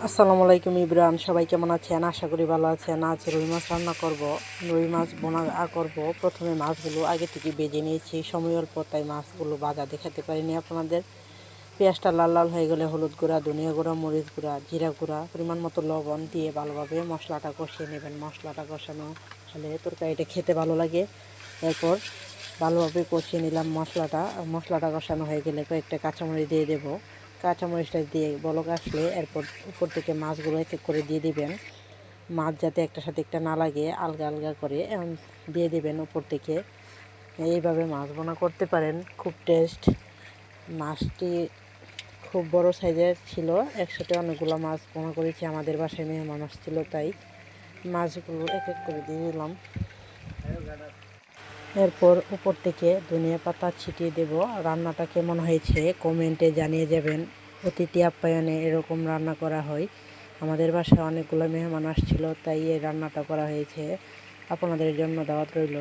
আসসালামু আলাইকুম ইব্রান, সবাই কেমন আছেন? আশা করি ভালো আছেন। আজ রুই মাছ রান্না করব। রুই মাছ বোনা করব। প্রথমে মাছগুলো আগে থেকে ভেজে নিয়েছি, সময় অল্প তাই মাছগুলো ভাজা দেখাতে পারিনি আপনাদের। পেঁয়াজটা লাল লাল হয়ে গেলে হলুদ গুঁড়া, ধনিয়া গুঁড়া, মরিচ গুঁড়া, জিরা গুঁড়া, পরিমাণ মতো লবণ দিয়ে ভালোভাবে মশলাটা কষিয়ে নেবেন। মশলাটা কষানো হলে তরকারিটা খেতে ভালো লাগে। এরপর ভালোভাবে কষিয়ে নিলাম মশলাটা কষানো হয়ে গেলে কয়েকটা কাঁচামরিচ দিয়ে দেবো। কাঁচামরিচটা দিয়ে বলক আসলে এরপর উপর থেকে মাছগুলো এক এক করে দিয়ে দিবেন। মাছ যাতে একটার সাথে একটা না লাগে আলগা আলগা করে দিয়ে দিবেন উপর থেকে। এইভাবে মাছ বোনা করতে পারেন, খুব টেস্ট। মাছটি খুব বড় সাইজের ছিল, একসাথে অনেকগুলো মাছ বোনা করেছি। আমাদের বাসায় মেহমান আসছিল তাই মাছগুলো এক এক করে দিয়ে দিলাম। এরপর উপর থেকে ধনিয়া পাতা ছিটিয়ে দেব। রান্নাটা কেমন হয়েছে কমেন্টে জানিয়ে যাবেন। অতিথি আপ্যায়নে এরকম রান্না করা হয়। আমাদের বাসায় অনেকগুলো মেহমান আসছিল তাই এই রান্নাটা করা হয়েছে। আপনাদের জন্য দাওয়াত রইল।